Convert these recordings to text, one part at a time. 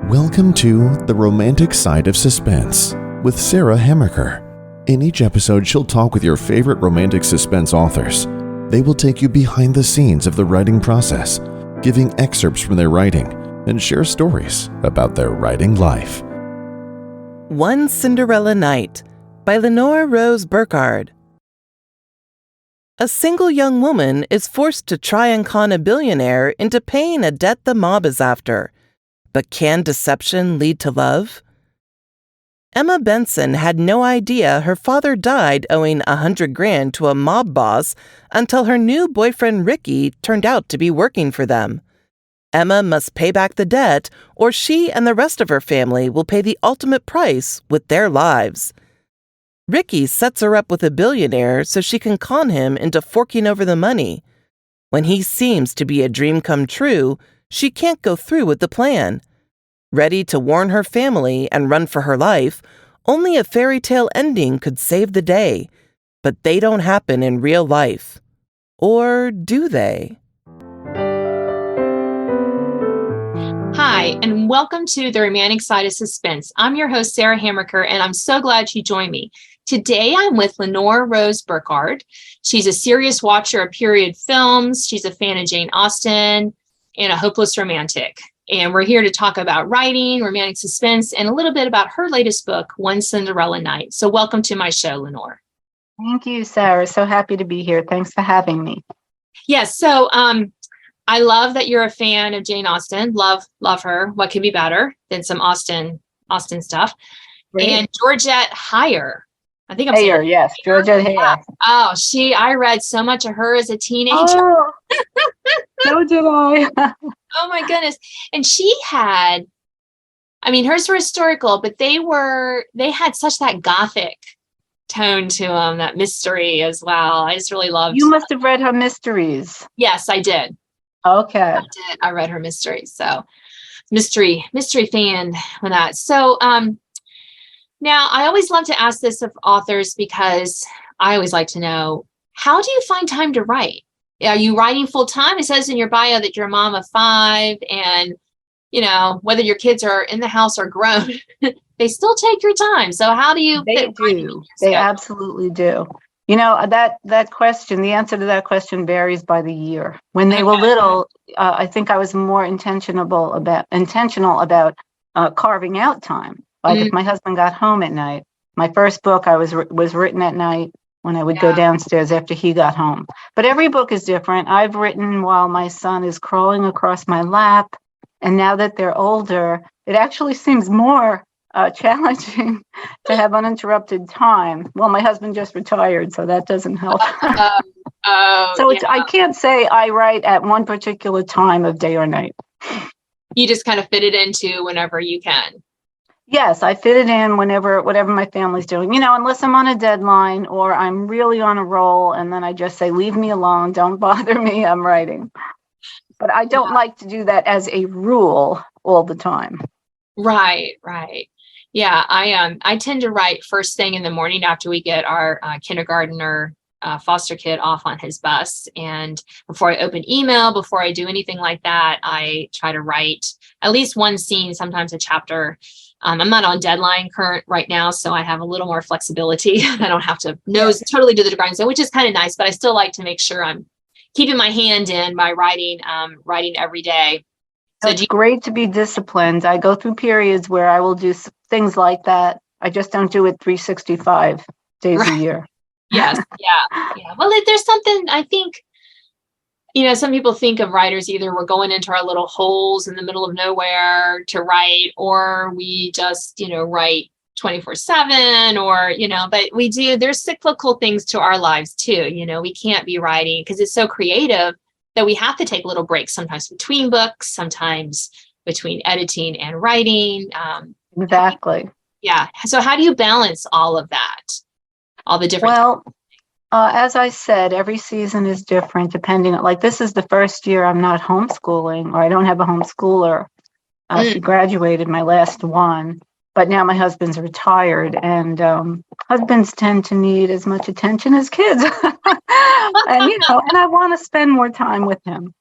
Welcome to The Romantic Side of Suspense with Sarah Hamaker. In each episode, she'll talk with your favorite romantic suspense authors. They will take you behind the scenes of the writing process, giving excerpts from their writing, and share stories about their writing life. One Cinderella Night by Linore Rose Burkard. A single young woman is forced to try and con a billionaire into paying a debt the mob is after. But can deception lead to love? Emma Benson had no idea her father died owing $100,000 to a mob boss until her new boyfriend Ricky turned out to be working for them. Emma must pay back the debt, or she and the rest of her family will pay the ultimate price with their lives. Ricky sets her up with a billionaire so she can con him into forking over the money. When he seems to be a dream come true, she can't go through with the plan. Ready to warn her family and run for her life, only a fairy tale ending could save the day. But they don't happen in real life. Or do they? Hi, and welcome to The Romantic Side of Suspense. I'm your host, Sarah Hamaker, and I'm so glad you joined me. Today, I'm with Linore Rose Burkard. She's a serious watcher of period films. She's a fan of Jane Austen and a hopeless romantic. And we're here to talk about writing, romantic suspense, and a little bit about her latest book, One Cinderella Night. So welcome to my show, Linore. Thank you, Sarah. So happy to be here. Thanks for having me. Yes, so I love that you're a fan of Jane Austen. Love her. What could be better than some Austen stuff? Great. And Georgette Heyer. I think I'm saying Heyer, yes, Georgette Heyer. Oh, I read so much of her as a teenager. Oh, so did I. Oh my goodness. And she had, hers were historical, but they had such that gothic tone to them, that mystery as well. I just really loved. You must have read her mysteries. Yes, I did. Okay. I read her mysteries. So mystery fan with that. So, now I always love to ask this of authors because I always like to know, how do you find time to write? Are you writing full time? It says in your bio that you're a mom of 5 and, whether your kids are in the house or grown, they still take your time. So how do you? They do. They absolutely do. That question, the answer to that question varies by the year. When they were little, I think I was more intentional about carving out time. Like if my husband got home at night, my first book was written at night when I would go downstairs after he got home. But every book is different. I've written while my son is crawling across my lap. And now that they're older, it actually seems more challenging to have uninterrupted time. Well, my husband just retired, so that doesn't help. I can't say I write at one particular time of day or night. You just kind of fit it into whenever you can. Yes, I fit it in whatever my family's doing, unless I'm on a deadline or I'm really on a roll, and then I just say, leave me alone, don't bother me, I'm writing. But I don't like to do that as a rule all the time. Right. Yeah, I tend to write first thing in the morning after we get our kindergartner foster kid off on his bus. And before I open email, before I do anything like that, I try to write at least one scene, sometimes a chapter. I'm not on deadline current right now, so I have a little more flexibility. I don't have to totally do the grind, which is kind of nice, but I still like to make sure I'm keeping my hand in by writing every day. So it's great to be disciplined. I go through periods where I will do things like that. I just don't do it 365 days a year. Yes. Yeah. Well, there's something, I think, some people think of writers, either we're going into our little holes in the middle of nowhere to write, or we just, write 24/7 or, but there's cyclical things to our lives too. We can't be writing because it's so creative that we have to take little breaks, sometimes between books, sometimes between editing and writing. Exactly. Yeah. So how do you balance all of that? All the different. Well, as I said, every season is different depending on, this is the first year I'm not homeschooling, or I don't have a homeschooler. She graduated, my last one, but now my husband's retired, and husbands tend to need as much attention as kids. and I want to spend more time with him.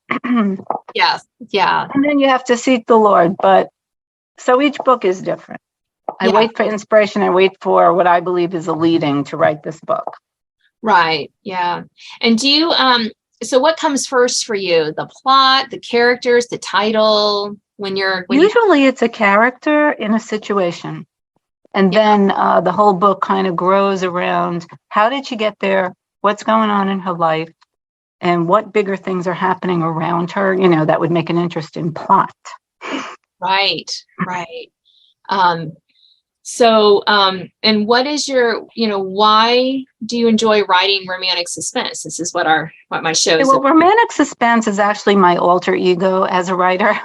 Yes. Yeah. And then you have to seek the Lord, but So each book is different. I Yeah. wait for inspiration. I wait for what I believe is a leading to write this book. Right. Yeah. And do you, so what comes first for you? The plot, the characters, the title, when Usually it's a character in a situation. And then the whole book kind of grows around how did she get there? What's going on in her life? And what bigger things are happening around her? That would make an interesting plot. Right. And what is your, why do you enjoy writing romantic suspense? This is what my show is. Well, romantic suspense is actually my alter ego as a writer.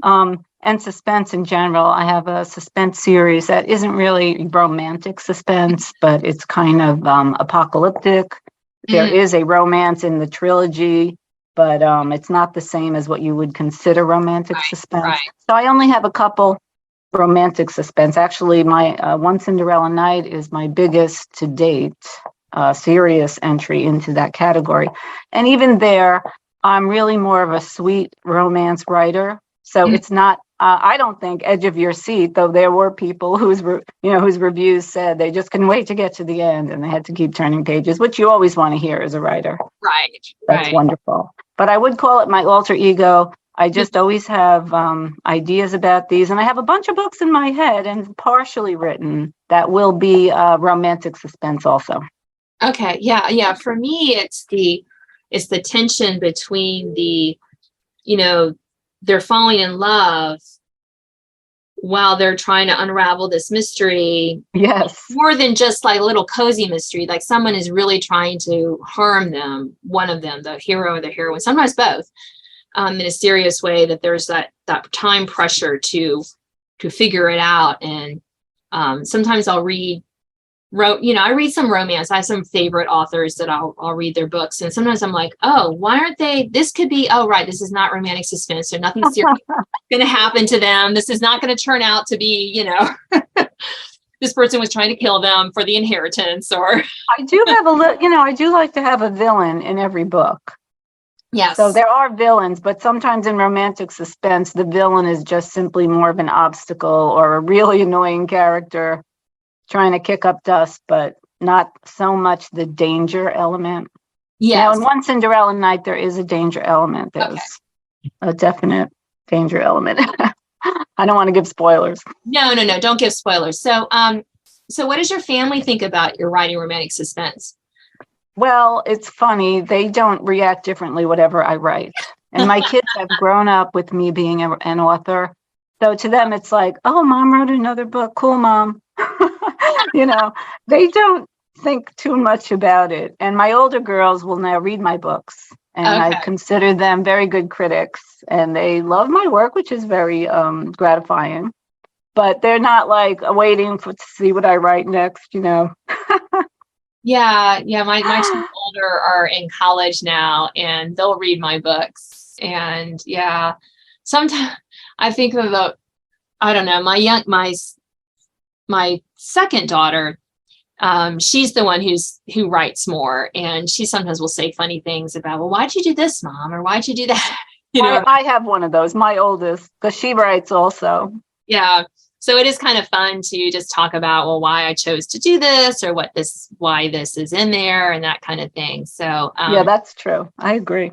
And suspense in general. I have a suspense series that isn't really romantic suspense, but it's kind of apocalyptic. There is a romance in the trilogy, but it's not the same as what you would consider romantic suspense. Right. So I only have a couple romantic suspense. Actually, my One Cinderella Night is my biggest to date serious entry into that category. And even there, I'm really more of a sweet romance writer. So it's not, I don't think edge of your seat, though there were people whose reviews said they just couldn't wait to get to the end and they had to keep turning pages, which you always want to hear as a writer. Right. That's wonderful. But I would call it my alter ego. I just always have ideas about these. And I have a bunch of books in my head and partially written that will be romantic suspense also. Okay. Yeah. For me, it's the tension between they're falling in love while they're trying to unravel this mystery. Yes. More than just like a little cozy mystery, like someone is really trying to harm them, one of them, the hero or the heroine, sometimes both, in a serious way, that there's that time pressure to figure it out. And sometimes I'll read I read some romance. I have some favorite authors that I'll read their books. And sometimes I'm like, oh, why aren't this could be, oh, right, this is not romantic suspense. So nothing serious going to happen to them. This is not going to turn out to be, this person was trying to kill them for the inheritance or. I do have I do like to have a villain in every book. Yes. So there are villains, but sometimes in romantic suspense, the villain is just simply more of an obstacle or a really annoying character trying to kick up dust, but not so much the danger element. Yes. Now, in One Cinderella Night, there is a danger element. There's a definite danger element. I don't want to give spoilers. No. Don't give spoilers. So what does your family think about your writing romantic suspense? Well, it's funny. They don't react differently, whatever I write. And my kids have grown up with me being an author. So to them, it's like, oh, Mom wrote another book. Cool, Mom. They don't think too much about it. And my older girls will now read my books. And I consider them very good critics. And they love my work, which is very gratifying. But they're not like waiting to see what I write next, Yeah. My two older are in college now, and they'll read my books. And sometimes I think of I don't know, my second daughter, she's the one who writes more, and she sometimes will say funny things about, well, why'd you do this, Mom? Or why'd you do that? I have one of those, my oldest, because she writes also. Yeah. So it is kind of fun to just talk about, well, why I chose to do this or why this is in there and that kind of thing. So, yeah, that's true. I agree.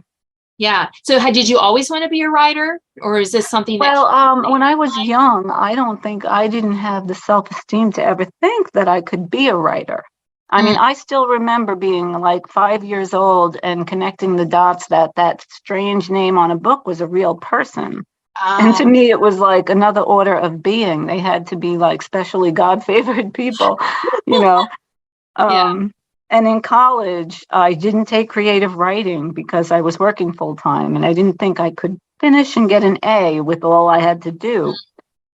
Yeah. So did you always want to be a writer, or is this something when I was young, I didn't have the self-esteem to ever think that I could be a writer. I mean, I still remember being like 5 years old and connecting the dots that strange name on a book was a real person. And to me, it was like another order of being. They had to be like specially God-favored people, And in college, I didn't take creative writing because I was working full time and I didn't think I could finish and get an A with all I had to do.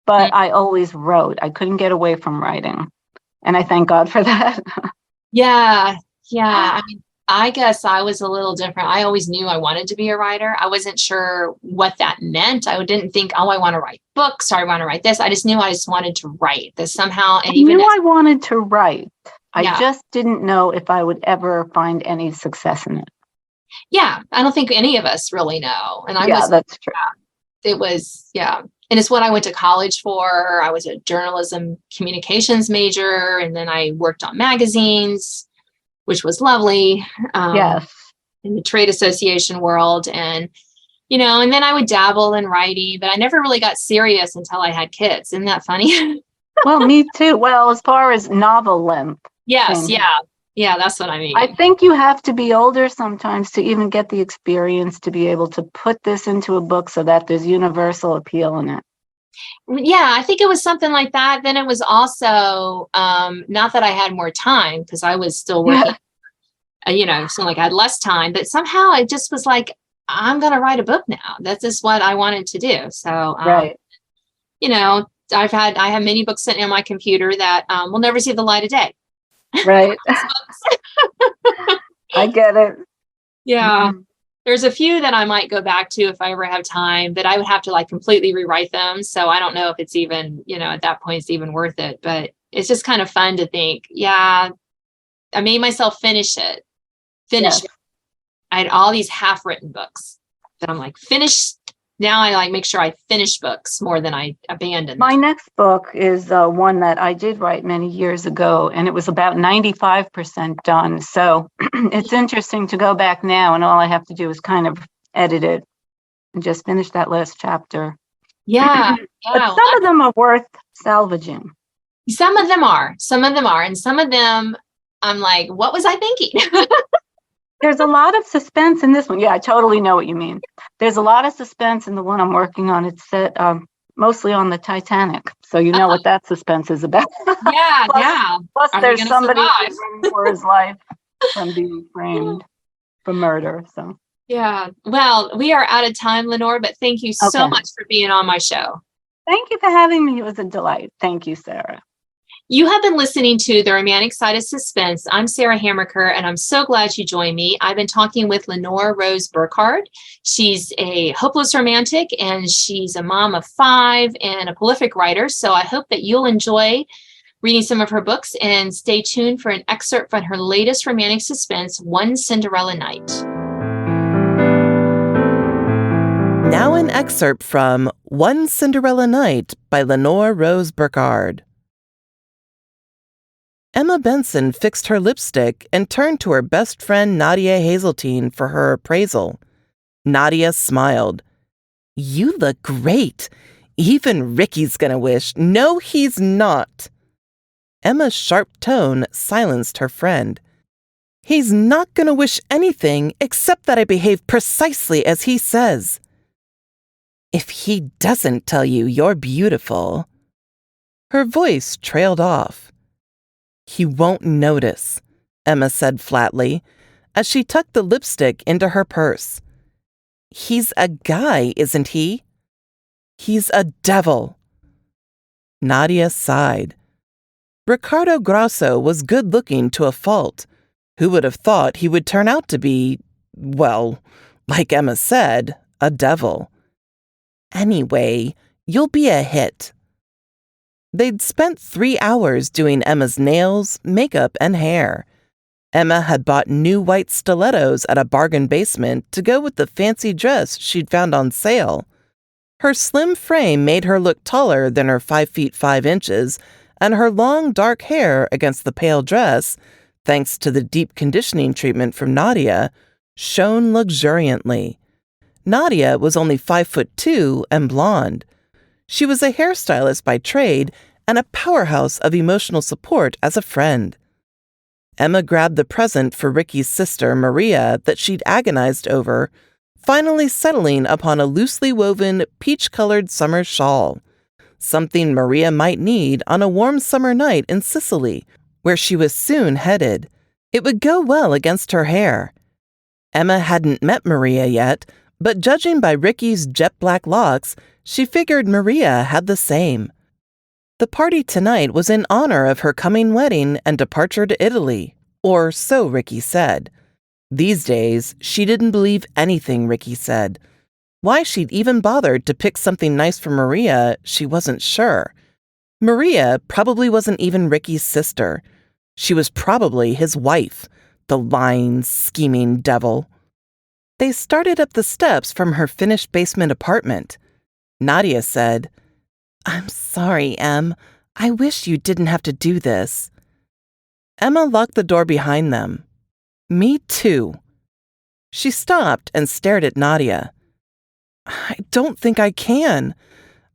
But I always wrote. I couldn't get away from writing. And I thank God for that. Yeah. I mean, I guess I was a little different. I always knew I wanted to be a writer. I wasn't sure what that meant. I didn't think, oh, I want to write books or I want to write this. I just knew I just wanted to write this somehow. And I wanted to write. I just didn't know if I would ever find any success in it. Yeah, I don't think any of us really know. And that's true. It was, and And it's what I went to college for. I was a journalism communications major, and then I worked on magazines, which was lovely. Yes. In the trade association world. And, and then I would dabble in writing, but I never really got serious until I had kids. Isn't that funny? Well, me too. Well, as far as novel length. Yes. Yeah. Yeah. That's what I mean. I think you have to be older sometimes to even get the experience to be able to put this into a book so that there's universal appeal in it. Yeah, I think it was something like that. Then it was also, not that I had more time because I was still working, so like I had less time, but somehow it just was like, I'm going to write a book now. That's just what I wanted to do. So, Right. I have many books sitting on my computer that will never see the light of day. Right. I get it. Yeah. There's a few that I might go back to if I ever have time, but I would have to like completely rewrite them. So I don't know if it's even, at that point, it's even worth it. But it's just kind of fun to think, yeah, I made myself finish it. Yes. I had all these half-written books that I'm like, finish. Now I like make sure I finish books more than I abandon them. My next book is one that I did write many years ago, and it was about 95% done. So it's interesting to go back now, and all I have to do is kind of edit it and just finish that last chapter. Yeah. But some of them are worth salvaging. Some of them are. And some of them, I'm like, what was I thinking? There's a lot of suspense in this one. Yeah, I totally know what you mean. There's a lot of suspense in the one I'm working on. It's set mostly on the Titanic. So you know what that suspense is about. Yeah, yeah. Plus there's somebody who's running for his life from being framed for murder. So yeah. Well, we are out of time, Linore, but thank you so much for being on my show. Thank you for having me. It was a delight. Thank you, Sarah. You have been listening to The Romantic Side of Suspense. I'm Sarah Hammerker, and I'm so glad you joined me. I've been talking with Linore Rose Burkard. She's a hopeless romantic, and she's a mom of 5 and a prolific writer. So I hope that you'll enjoy reading some of her books, and stay tuned for an excerpt from her latest romantic suspense, One Cinderella Night. Now an excerpt from One Cinderella Night by Linore Rose Burkard. Emma Benson fixed her lipstick and turned to her best friend Nadia Hazeltine for her appraisal. Nadia smiled. "You look great. Even Ricky's gonna wish." "No, he's not." Emma's sharp tone silenced her friend. "He's not gonna wish anything except that I behave precisely as he says." "If he doesn't tell you you're beautiful." Her voice trailed off. "He won't notice," Emma said flatly, as she tucked the lipstick into her purse. "He's a guy, isn't he?" "He's a devil." Nadia sighed. Riccardo Grasso was good-looking to a fault. Who would have thought he would turn out to be, well, like Emma said, a devil? "Anyway, you'll be a hit." They'd spent 3 hours doing Emma's nails, makeup, and hair. Emma had bought new white stilettos at a bargain basement to go with the fancy dress she'd found on sale. Her slim frame made her look taller than her 5 feet 5 inches, and her long dark hair against the pale dress, thanks to the deep conditioning treatment from Nadia, shone luxuriantly. Nadia was only 5'2" and blonde. She was a hairstylist by trade and a powerhouse of emotional support as a friend. Emma grabbed the present for Ricky's sister, Maria, that she'd agonized over, finally settling upon a loosely woven, peach-colored summer shawl, something Maria might need on a warm summer night in Sicily, where she was soon headed. It would go well against her hair. Emma hadn't met Maria yet, but judging by Ricky's jet-black locks, she figured Maria had the same. The party tonight was in honor of her coming wedding and departure to Italy, or so Ricky said. These days, she didn't believe anything Ricky said. Why she'd even bothered to pick something nice for Maria, she wasn't sure. Maria probably wasn't even Ricky's sister. She was probably his wife, the lying, scheming devil. They started up the steps from her finished basement apartment. Nadia said, I'm sorry, Em. I wish you didn't have to do this. Emma locked the door behind them. Me too. She stopped and stared at Nadia. I don't think I can.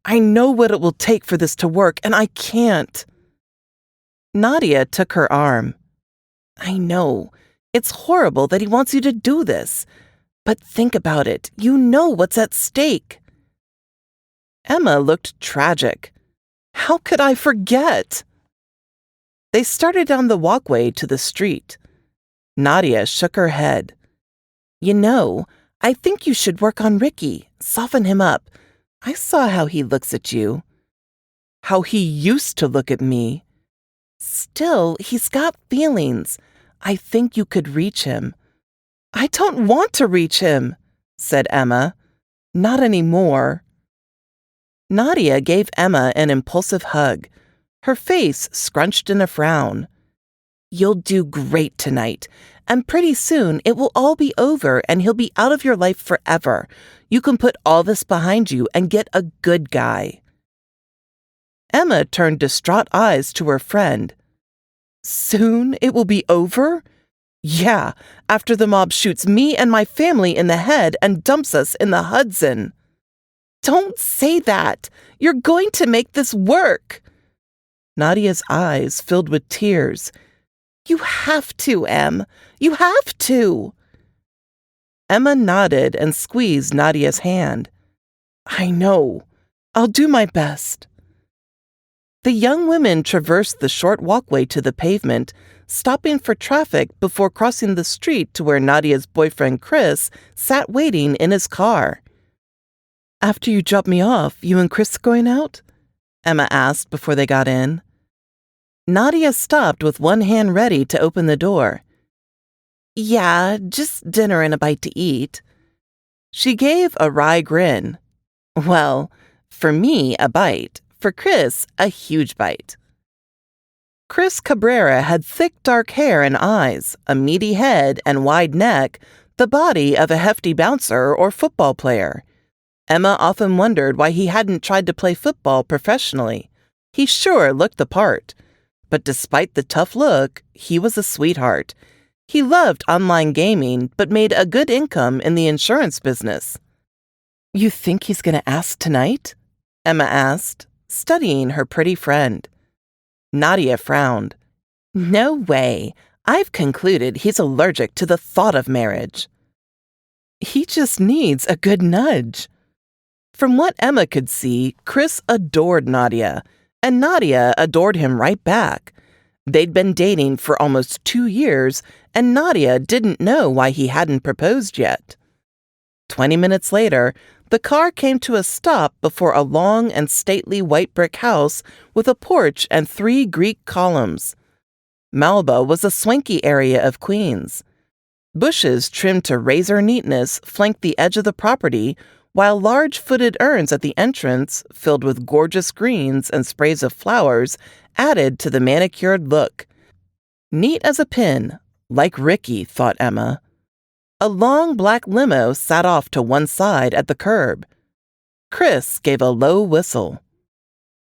I know what it will take for this to work, and I can't. Nadia took her arm. I know. It's horrible that he wants you to do this. But think about it. You know what's at stake. Emma looked tragic. How could I forget? They started down the walkway to the street. Nadia shook her head. You know, I think you should work on Ricky, soften him up. I saw how he looks at you. How he used to look at me. Still, he's got feelings. I think you could reach him. I don't want to reach him, said Emma. Not anymore. Nadia gave Emma an impulsive hug, her face scrunched in a frown. You'll do great tonight, and pretty soon it will all be over and he'll be out of your life forever. You can put all this behind you and get a good guy. Emma turned distraught eyes to her friend. Soon it will be over? Yeah, after the mob shoots me and my family in the head and dumps us in the Hudson. Don't say that. You're going to make this work. Nadia's eyes filled with tears. You have to, Em. You have to. Emma nodded and squeezed Nadia's hand. I know. I'll do my best. The young women traversed the short walkway to the pavement, stopping for traffic before crossing the street to where Nadia's boyfriend Chris sat waiting in his car. After you drop me off, you and Chris going out? Emma asked before they got in. Nadia stopped with one hand ready to open the door. Yeah, just dinner and a bite to eat. She gave a wry grin. Well, for me, a bite. For Chris, a huge bite. Chris Cabrera had thick dark hair and eyes, a meaty head and wide neck, the body of a hefty bouncer or football player. Emma often wondered why he hadn't tried to play football professionally. He sure looked the part. But despite the tough look, he was a sweetheart. He loved online gaming, but made a good income in the insurance business. You think he's going to ask tonight? Emma asked, studying her pretty friend. Nadia frowned. No way. I've concluded he's allergic to the thought of marriage. He just needs a good nudge. From what Emma could see, Chris adored Nadia, and Nadia adored him right back. They'd been dating for almost 2 years, and Nadia didn't know why he hadn't proposed yet. 20 minutes later, the car came to a stop before a long and stately white brick house with a porch and 3 Greek columns. Malba was a swanky area of Queens. Bushes trimmed to razor neatness flanked the edge of the property, while large-footed urns at the entrance, filled with gorgeous greens and sprays of flowers, added to the manicured look. Neat as a pin, like Ricky, thought Emma. A long black limo sat off to one side at the curb. Chris gave a low whistle.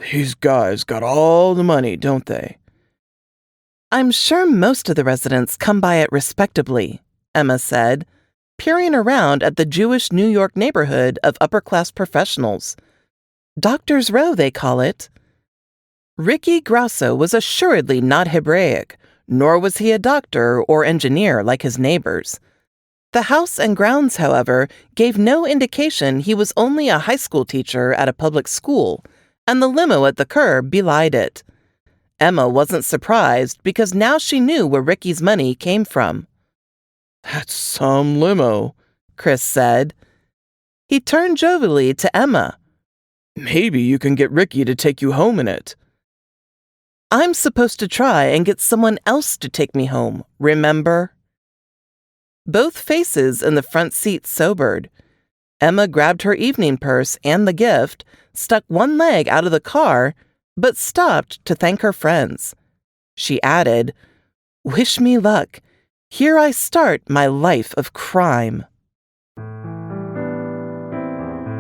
These guys got all the money, don't they? I'm sure most of the residents come by it respectably, Emma said, peering around at the Jewish New York neighborhood of upper-class professionals. Doctor's Row, they call it. Ricky Grasso was assuredly not Hebraic, nor was he a doctor or engineer like his neighbors. The house and grounds, however, gave no indication he was only a high school teacher at a public school, and the limo at the curb belied it. Emma wasn't surprised because now she knew where Ricky's money came from. That's some limo, Chris said. He turned jovially to Emma. Maybe you can get Ricky to take you home in it. I'm supposed to try and get someone else to take me home, remember? Both faces in the front seat sobered. Emma grabbed her evening purse and the gift, stuck one leg out of the car, but stopped to thank her friends. She added, Wish me luck. Here I start my life of crime.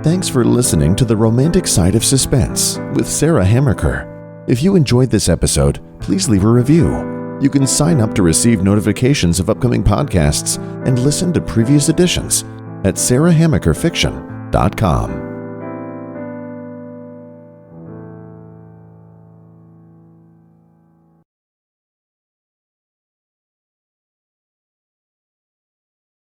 Thanks for listening to The Romantic Side of Suspense with Sarah Hammaker. If you enjoyed this episode, please leave a review. You can sign up to receive notifications of upcoming podcasts and listen to previous editions at sarahhammakerfiction.com.